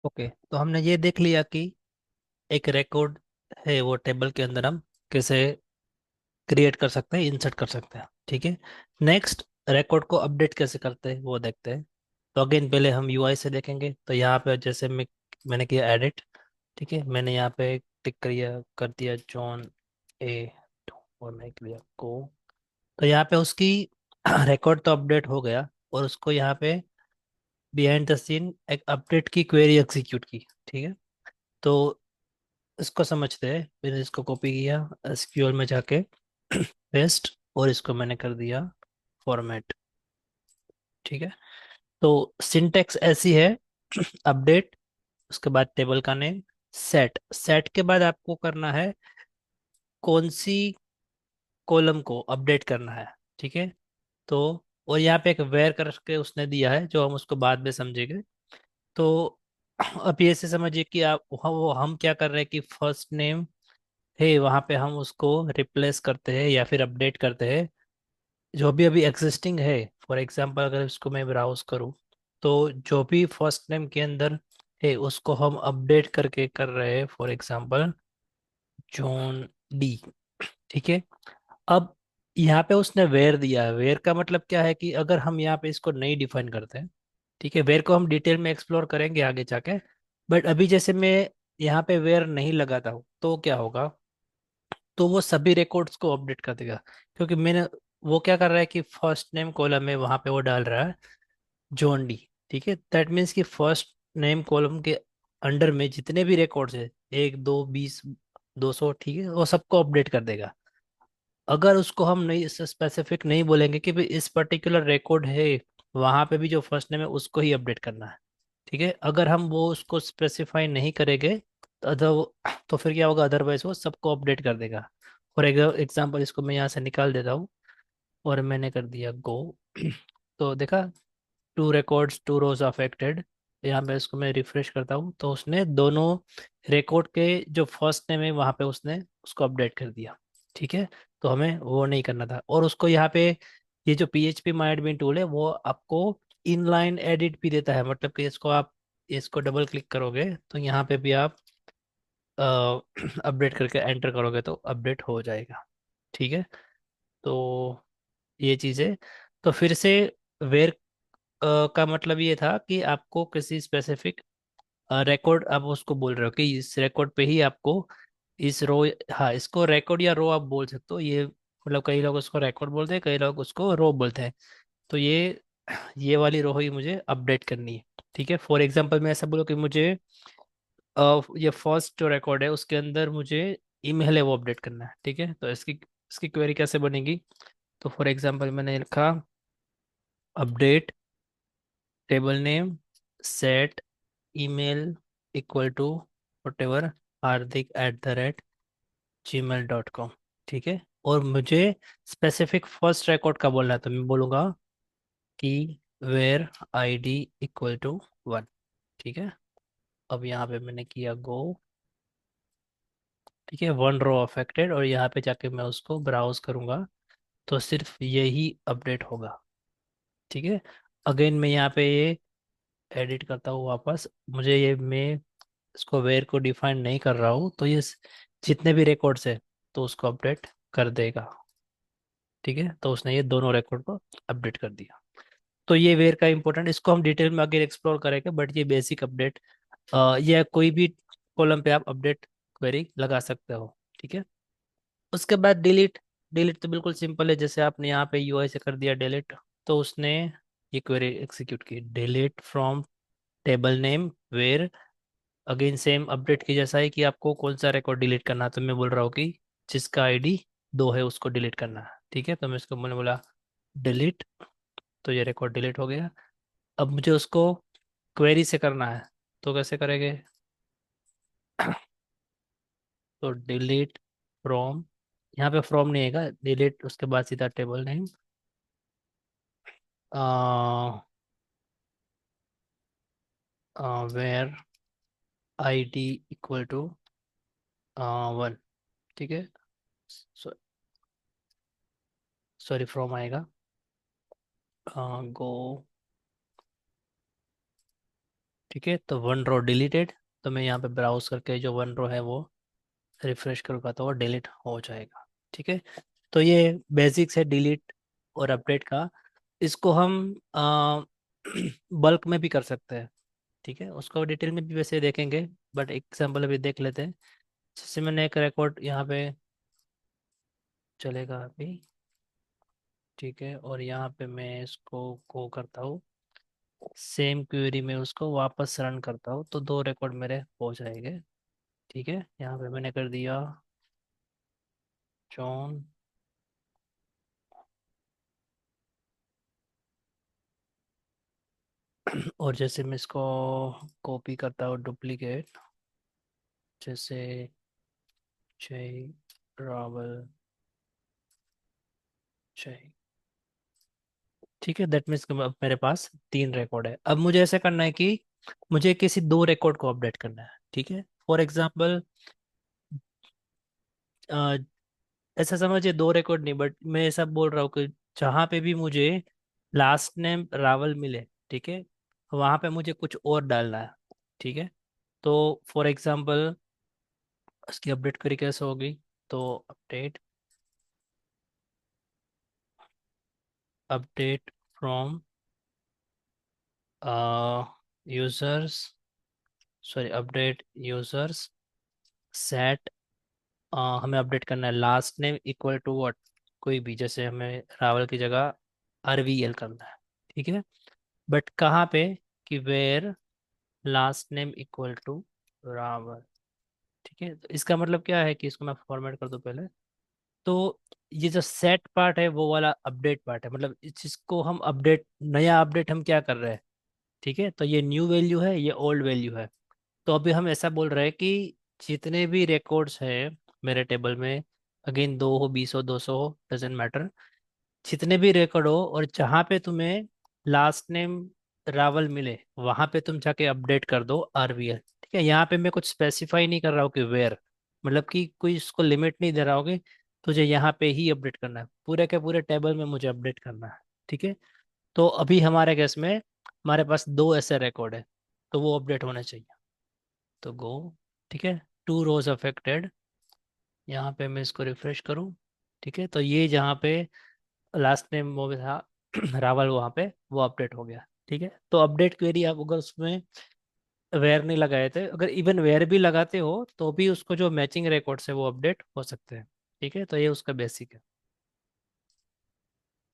Okay, तो हमने ये देख लिया कि एक रिकॉर्ड है वो टेबल के अंदर हम कैसे क्रिएट कर सकते हैं, इंसर्ट कर सकते हैं। ठीक है। नेक्स्ट, रिकॉर्ड को अपडेट कैसे करते हैं वो देखते हैं। तो अगेन पहले हम यूआई से देखेंगे। तो यहाँ पे जैसे मैंने किया एडिट। ठीक है, मैंने यहाँ पे टिक कर दिया जॉन ए, और मैं किया को। तो यहाँ पे उसकी रिकॉर्ड तो अपडेट हो गया, और उसको यहाँ पे बिहाइंड द सीन एक अपडेट की क्वेरी एग्जीक्यूट की। ठीक है। तो इसको समझते हैं। मैंने इसको कॉपी किया एसक्यूएल में जाके, पेस्ट, और इसको मैंने कर दिया फॉर्मेट। ठीक है। तो सिंटेक्स ऐसी है, अपडेट, उसके बाद टेबल का नेम, सेट। सेट के बाद आपको करना है कौन सी कॉलम को अपडेट करना है। ठीक है। तो और यहाँ पे एक वेयर करके उसने दिया है, जो हम उसको बाद में समझेंगे। तो अब ये से समझिए कि आप वो हम क्या कर रहे हैं कि फर्स्ट नेम है, वहाँ पे हम उसको रिप्लेस करते हैं या फिर अपडेट करते हैं जो भी अभी एग्जिस्टिंग है। फॉर एग्जांपल अगर इसको मैं ब्राउज करूँ, तो जो भी फर्स्ट नेम के अंदर है उसको हम अपडेट करके कर रहे हैं। For example John D. ठीक है। अब यहाँ पे उसने वेयर दिया है। वेयर का मतलब क्या है कि अगर हम यहाँ पे इसको नहीं डिफाइन करते हैं, ठीक है, वेयर को हम डिटेल में एक्सप्लोर करेंगे आगे जाके, बट अभी जैसे मैं यहाँ पे वेयर नहीं लगाता हूँ तो क्या होगा, तो वो सभी रिकॉर्ड्स को अपडेट कर देगा। क्योंकि मैंने, वो क्या कर रहा है कि फर्स्ट नेम कॉलम है वहां पे वो डाल रहा है जॉन डी। ठीक है, दैट मीन्स कि फर्स्ट नेम कॉलम के अंडर में जितने भी रिकॉर्ड्स है, 1, 2, 20, 200, ठीक है, वो सबको अपडेट कर देगा। अगर उसको हम नहीं स्पेसिफिक नहीं बोलेंगे कि भाई इस पर्टिकुलर रिकॉर्ड है, वहां पे भी जो फर्स्ट नेम है उसको ही अपडेट करना है। ठीक है, अगर हम वो उसको स्पेसिफाई नहीं करेंगे तो तो फिर क्या होगा, अदरवाइज वो सबको अपडेट कर देगा। फॉर एग्जाम्पल इसको मैं यहाँ से निकाल देता हूँ, और मैंने कर दिया गो। तो देखा, 2 रिकॉर्ड्स 2 रोज अफेक्टेड। यहाँ पे इसको मैं रिफ्रेश करता हूँ तो उसने दोनों रिकॉर्ड के जो फर्स्ट नेम है वहाँ पे उसने उसको अपडेट कर दिया। ठीक है। तो हमें वो नहीं करना था। और उसको यहाँ पे ये जो PHP माई एडमिन टूल है वो आपको इनलाइन एडिट भी देता है। मतलब कि इसको आप, इसको डबल क्लिक करोगे तो यहाँ पे भी आप अपडेट करके एंटर करोगे तो अपडेट हो जाएगा। ठीक है। तो ये चीज़ है। तो फिर से वेर का मतलब ये था कि आपको किसी स्पेसिफिक रिकॉर्ड, आप उसको बोल रहे हो कि इस रिकॉर्ड पे ही आपको इस रो, हाँ इसको रिकॉर्ड या रो आप बोल सकते हो। ये मतलब कई लोग उसको रिकॉर्ड बोलते हैं, कई लोग उसको रो बोलते हैं। तो ये वाली रो ही मुझे अपडेट करनी है। ठीक है। फॉर एग्जांपल मैं ऐसा बोलूँ कि मुझे ये फर्स्ट जो रिकॉर्ड है उसके अंदर मुझे ईमेल है वो अपडेट करना है। ठीक है। तो इसकी इसकी क्वेरी कैसे बनेगी। तो फॉर एग्जांपल मैंने लिखा update table name set email equal to whatever hardik@gmail.com। ठीक है। और मुझे स्पेसिफिक फर्स्ट रिकॉर्ड का बोलना है, तो मैं बोलूँगा कि वेयर ID इक्वल टू 1। ठीक है। अब यहाँ पे मैंने किया गो। ठीक है, 1 रो अफेक्टेड, और यहाँ पे जाके मैं उसको ब्राउज करूँगा तो सिर्फ यही अपडेट होगा। ठीक है। अगेन मैं यहाँ पे ये एडिट करता हूँ वापस। मुझे ये, मैं इसको वेयर को डिफाइन नहीं कर रहा हूँ, तो ये जितने भी रिकॉर्ड्स है तो उसको अपडेट कर देगा। ठीक है। तो उसने ये दोनों रिकॉर्ड को अपडेट कर दिया। तो ये वेयर का इंपॉर्टेंट, इसको हम डिटेल में आगे एक्सप्लोर करेंगे, बट ये बेसिक अपडेट, ये कोई भी कॉलम पे आप अपडेट क्वेरी लगा सकते हो। ठीक है। उसके बाद डिलीट। डिलीट तो बिल्कुल सिंपल है, जैसे आपने यहाँ पे यूआई से कर दिया डिलीट, तो उसने ये क्वेरी एग्जीक्यूट की, delete from table name where. Again same update की जैसा है कि आपको कौन सा रिकॉर्ड डिलीट करना है, तो मैं बोल रहा हूँ कि जिसका ID 2 है उसको डिलीट करना है। ठीक है। तो मैं इसको मैंने बोला डिलीट, तो ये रिकॉर्ड डिलीट हो गया। अब मुझे उसको क्वेरी से करना है, तो कैसे करेंगे। तो डिलीट फ्रॉम, यहाँ पे फ्रॉम नहीं आएगा, डिलीट उसके बाद सीधा table name where ID equal to 1। ठीक है। सॉरी, फ्रॉम आएगा गो। ठीक है, तो वन रो डिलीटेड। तो मैं यहाँ पे ब्राउज करके जो वन रो है वो रिफ्रेश करूँगा तो वो डिलीट हो जाएगा। ठीक है, तो ये बेसिक्स है डिलीट और अपडेट का। इसको हम बल्क में भी कर सकते हैं। ठीक है, उसको डिटेल में भी वैसे देखेंगे, बट एग्जाम्पल अभी देख लेते हैं। जैसे मैंने एक रिकॉर्ड यहाँ पे चलेगा अभी। ठीक है, और यहाँ पे मैं इसको गो करता हूँ, सेम क्वेरी में उसको वापस रन करता हूँ, तो दो रिकॉर्ड मेरे हो जाएंगे। ठीक है, यहाँ पे मैंने कर दिया जॉन। और जैसे मैं इसको कॉपी करता हूँ डुप्लीकेट, जैसे जय रावल जय। ठीक है, दैट मीन्स अब मेरे पास तीन रिकॉर्ड है। अब मुझे ऐसा करना है कि मुझे किसी दो रिकॉर्ड को अपडेट करना है। ठीक है, फॉर एग्जाम्पल ऐसा समझिए दो रिकॉर्ड नहीं, बट मैं ऐसा बोल रहा हूँ कि जहाँ पे भी मुझे लास्ट नेम रावल मिले, ठीक है, वहाँ पे मुझे कुछ और डालना है। ठीक है, तो फॉर एग्जाम्पल इसकी अपडेट करी कैसे होगी, तो update update from users, sorry update users set. हमें अपडेट करना है last name equal to what, कोई भी, जैसे हमें रावल की जगह RVL करना है। ठीक है, बट कहाँ पे, कि where last name equal to Rawal. ठीक है, तो इसका मतलब क्या है कि इसको मैं फॉर्मेट कर दूं पहले। तो ये जो सेट पार्ट है वो वाला अपडेट पार्ट है, मतलब इस चीज को हम अपडेट, नया अपडेट हम क्या कर रहे हैं। ठीक है, तो ये न्यू वैल्यू है, ये ओल्ड वैल्यू है। तो अभी हम ऐसा बोल रहे हैं कि जितने भी रिकॉर्ड्स हैं मेरे टेबल में, अगेन 2 हो 20 हो 200 हो, डजेंट मैटर, जितने भी रिकॉर्ड हो और जहाँ पे तुम्हें लास्ट नेम रावल मिले वहाँ पे तुम जाके अपडेट कर दो RVL। ठीक है, यहाँ पे मैं कुछ स्पेसिफाई नहीं कर रहा हूँ कि वेयर, मतलब कि कोई इसको लिमिट नहीं दे रहा होगे, तुझे यहाँ पे ही अपडेट करना है, पूरे के पूरे टेबल में मुझे अपडेट करना है। ठीक है, तो अभी हमारे केस में हमारे पास दो ऐसे रिकॉर्ड है, तो वो अपडेट होने चाहिए। तो गो, ठीक है, 2 रोज अफेक्टेड, यहाँ पे मैं इसको रिफ्रेश करूँ। ठीक है, तो ये जहाँ पे लास्ट नेम वो भी था रावल, वहाँ पे वो अपडेट हो गया। ठीक है, तो अपडेट क्वेरी आप अगर उसमें वेयर नहीं लगाए थे, अगर इवन वेयर भी लगाते हो तो भी उसको जो मैचिंग रिकॉर्ड्स है वो अपडेट हो सकते हैं। ठीक है, तो ये उसका बेसिक है।